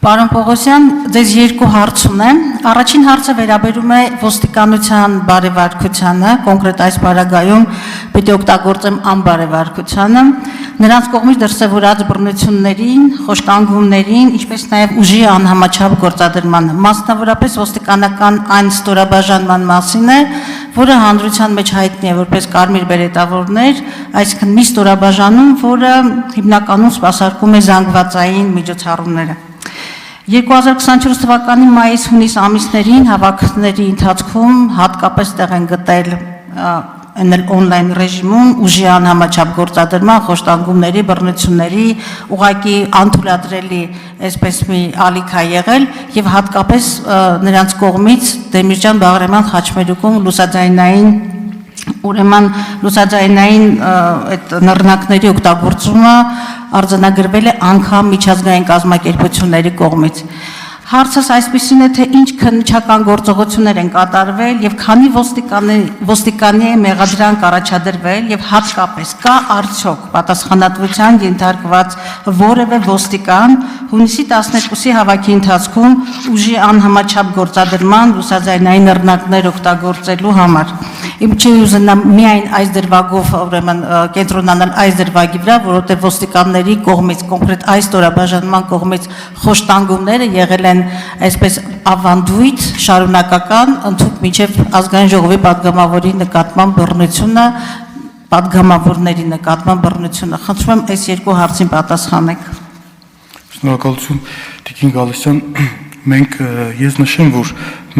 Պարոն Պողոսյան, ձեզ երկու հարց ունեմ։ Առաջին հարցը վերաբերում է ոստիկանության բարևարկությանը, կոնկրետ այս պարագայում պիտի օգտագործեմ անբարևարկությանը, նրանց կողմից դրսևորած բռնություններին, խոշտանգումներին, ինչպես նաև ուժի անհամաչափ գործադրմանը, մասնավորապես ոստիկանական այն ստորաբաժանման մասին է, որը հանրության մեջ հայտնի է որպես կարմիր բերետավորներ, այսինքն մի ստորաբաժանում, որը հիմնականում սպասարկում է զանգվածային միջոցառումները։ 2024 թվականի մայիս-հունիս ամիսներին հավաքների ընթացքում հատկապես տեղ են գտել օնլայն ռեժիմում ուժի անհամաչափ գործադրման, խոշտանգումների, բռնությունների, ուղղակի անթույլատրելի այսպես մի ալիք է եղել եւ հատկապես նրանց կողմից Դեմիրճան Բաղրամյան խաչմերուկում լուսաձայնային ուրեմն լուսաձայնային այդ նռնակների օգտագործումը արձանագրվել է անգամ միջազգային կազմակերպությունների կողմից։ Հարցս այսպիսին է, թե ինչ քննչական գործողություններ են կատարվել եւ քանի ոստիկանի է մեղադրանք առաջադրվել եւ հատկապես կա արդյոք պատասխանատվության ենթարկված որևէ ոստիկան հունիսի 12-ի հավաքի ընթացքում ուժի անհամաչափ գործադրման լուսաձայնային նռնակներ օգտագործելու համար։ Իմ չի ուզենա միայն այս դրվագով ուրեմն կենտրոնանալ այս դրվագի վրա, որովհետև ոստիկանների կողմից, կոնկրետ այս ստորաբաժանման կողմից խոշտանգումները եղել են այսպես ավանդույթ, շարունակական, ընդհանուր մինչև ազգային ժողովի պատգամավորի նկատմամբ բռնությունը, պատգամավորների նկատմամբ բռնությունը։ Խնդրում եմ այս երկու հարցին պատասխանեք։ Շնորհակալություն, Տիկին Գալստյան։ Մենք ես նշեմ, որ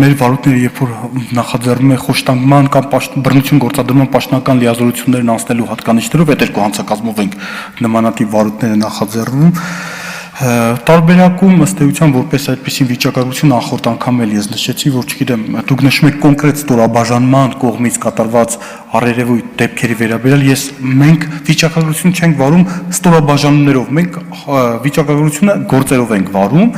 մեր վարույթները երբ որ նախաձեռնում է խոշտանգման կամ բռնություն գործադրման պաշտոնական լիազորություններն անցնելու հատկանիշներով, այդ երկու հանցակազմով ենք նմանատիպ վարույթները նախաձեռնում։ Տարբերակում ըստ էության որպես այդպիսին վիճակագրություն նախորդ անգամ էլ ես նշեցի, որ չգիտեմ, դուք նշում եք կոնկրետ ստորաբաժանման կողմից կատարված առերևույթ դեպքերի վերաբերյալ, մենք վիճակագրություն չենք վարում ստորաբաժանումներով, մենք վիճակագրությունը գործերով ենք վարում։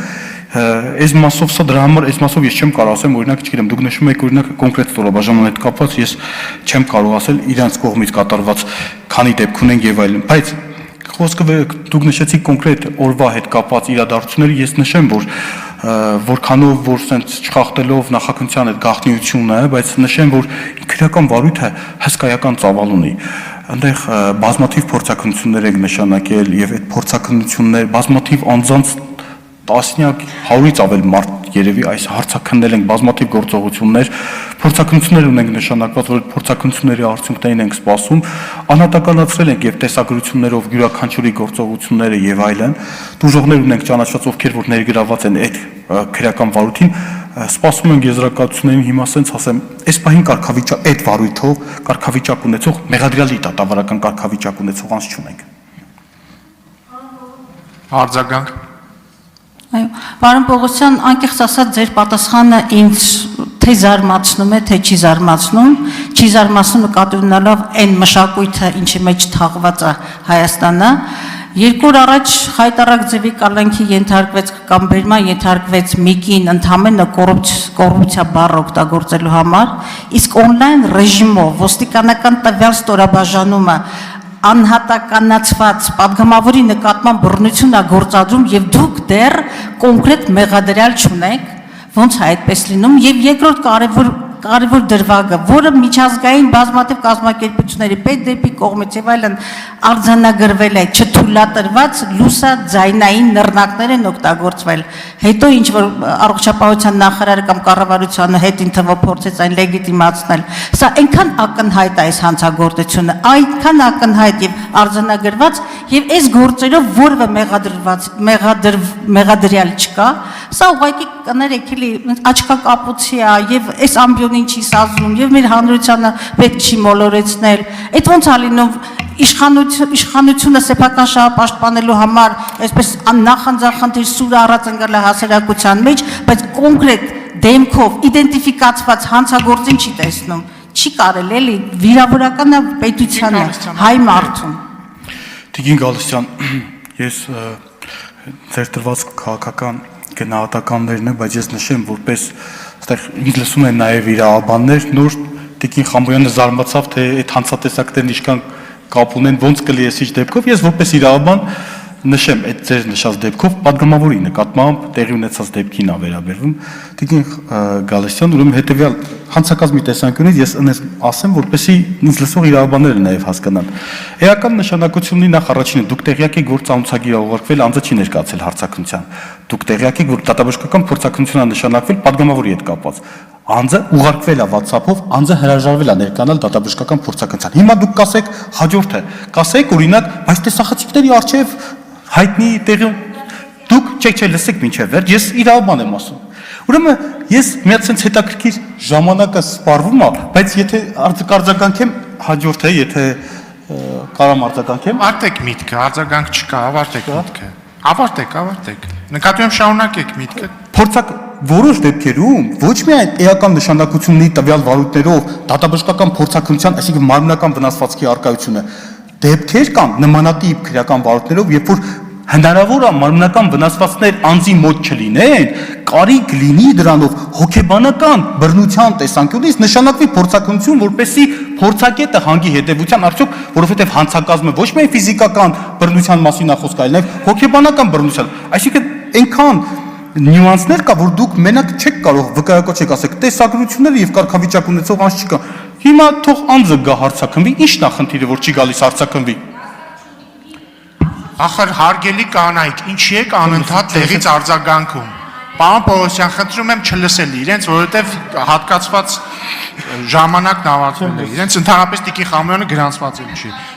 Այս մասով սա դրա համար այս մասով ես չեմ կարող ասեմ, օրինակ, չգիտեմ, դուք նշում եք օրինակ կոնկրետ ստորաբաժանման հետ կապված, ես չեմ կարող ասել իրանց կողմից կատարված քանի դեպք ունենք եւ այլն, բայց խոսքը դուք նշեցիք կոնկրետ օրվա հետ կապված իրադարձությունները, ես նշեմ, որ որքանով որ sense չխախտելով նախաքննության այդ գաղտնիությունը, բայց նշեմ, որ քրեական վարույթը հսկայական ծավալ ունի։ Այնտեղ բազմաթիվ փորձակնություններ են նշանակել եւ այդ փորձակնություններ բազմաթիվ անձանց տասնյակ 100-ից ավել մարդ երևի այս հարցաքննել ենք բազմաթիվ գործողություններ, փորձակնություններ ունենք նշանակված, որ փորձակնությունների արդյունքներին ենք սպասում, անհատականացրել ենք եւ տեսագրություններով յուրաքանչյուրի գործողությունները եւ այլն, դժողներ ունենք ճանաչված, ովքեր որ ներգրաված են այդ քրեական վարույթին, սպասում ենք եզրակացություններին, հիմա ասենց ասեմ, այս պահին կարգավիճակ այդ վարույթով կարգավիճակ ունեցող մեղադրյալի դատավարական կարգավիճակ ունեցող անձ չունենք։ Արձագանք։ Այո, պարոն Պողոսյան, անկեղծ ասած ձեր պատասխանը ինձ թե զարմացնում է, թե չի զարմացնում նկատի ունենալով այն մշակույթը, ինչի մեջ թաղված է Հայաստանը։ 2 օր առաջ խայտառակ ձևի կալանքի ենթարկվեց կամ բերման ենթարկվեց մի կին ընդամենը կոռուպցիա բառը օգտագործելու համար, իսկ օնլայն ռեժիմով ոստիկանական տվյալ ստորաբաժանումը անհատականացված պատգամավորի նկատմամբ բռնություն է գործադրում եւ դուք դեռ կոնկրետ մեղադրյալ չունեք, ոնց է այդպես լինում եւ երկրորդ կարևոր դրվագը, որը միջազգային բազմաթիվ կազմակերպությունների պետդեպի կողմից եւ այլն արձանագրվել է, չթույլատրված լուսաձայնային նռնակներ են օգտագործվել։ Հետո ինչ որ առողջապահության նախարարը կամ կառավարությունը հետին թվով փորձեց այն լեգիտիմացնել։ Սա այնքան ակնհայտ է այս հանցագործությունը, այնքան ակնհայտ եւ արձանագրված եւ այս գործերով որևէ մեղադրյալ չկա։ Սա ուղղակի կներեք էլի աչքա կապուցի է եւ այս ամբիոնին չի սազում եւ մեր հանրությանը պետք չի մոլորեցնել։ Այդ ոնց է լինում իշխանությունը սեփական շահը պաշտպանելու համար այսպես նախանձախնդիր սուրը առած ընկել է հասարակության մեջ, բայց կոնկրետ դեմքով իդենտիֆիկացված հանցագործին չի տեսնում։ Չի կարելի էլի վիրավորական է պետությանը, հայ մարդուն։ Տիկին Գալստյան, ես ձեր տրված քաղաքական գնահատականներն է, բայց ես նշեմ, որպես այստեղ ինձ լսում են նաև իրավաբաններ, նոր Տիկին Խամոյանը զարմացավ, թե այդ հանցատեսակներն ինչքան կապ ունեն, ոնց կլի էս ինչ դեպքով, ես որպես իրավաբան նշեմ այդ ձեր նշած դեպքով падգամավորի նկատմամբ տեղի ունեցած դեպքին ա վերաբերվում Տիկին Գալստյան ուրեմն հետեւյալ հանցակազմի տեսանկյունից ես ասեմ որպեսի ինձ լսող իրավաբանները նաև հասկանան էական նշանակություն ունի նախ առաջինը դուք տեղյակ եք որ ծանոթագիրը ուղարկվել անձը չի ներկայացել հարցակնության դուք տեղյակ եք որ դատաբժշկական փորձակնություն ա նշանակվել падգամավորի հետ կապված անձը ուղարկվել է WhatsApp-ով անձը հրաժարվել է ներկանալ դատաբժշկական փորձակնության հիմա դուք կասեք հաջորդը կասեք օրինակ բայց տեսախցիկների արչև հայտնի տեղի դուք չէ լսեք մինչև վերջ ես իրավաբան եմ ասում ուրեմն ես մի հատ sense հետաքրքիր ժամանակը սպառվում է բայց եթե արձագանքեմ հաջորդ է եթե կարամ արձագանքեմ Ավարտեք միտքը, արձագանք չկա, ավարտեք միտքը։ Ավարտեք։ Նկատի եմ շարունակեք միտքը։ փորձակ որոշ դեպքերում ոչ միայն էական նշանակություն ունի տվյալ վարույթներով դատաբժշկական փորձակնության, այսինքն մարմնական վնասվածքի արկայությունը դեպքեր կան նմանատիպ քրեական վարույթներով, երբ որ հնարավոր է մարմնական վնասվածքներ անձի մոտ չլինեն, կարիք լինի դրանով հոգեբանական բռնության տեսանկյունից նշանակվի փորձակնություն, որպեսզի փորձագետը հանգի հետևության արդյոք, որովհետև հանցակազմը ոչ միայն ֆիզիկական բռնության մասին է խոսքը, այլ նաև հոգեբանական բռնության, այսինքն այնքան նյուանսներ կա, որ դուք մենակ չեք կարող վկայակոչ եք ասեք, տեսագրությունները եւ կարգավիճակ ունեցող անձ չկա։ Հիմա թող անձը գա հարցակնվի, ի՞նչն է խնդիրը, որ չի գալիս հարցակնվի։ Ախր հարգելի կանայք, ինչի եք անընդհատ տեղից արձագանքում։ Պարոն Պողոսյան, խնդրում եմ չլսել իրենց, որովհետև հատկացված ժամանակն ավարտվել է։ Իրենց ընդհանրապես Տիկին Խամոյանը գրանցված չի։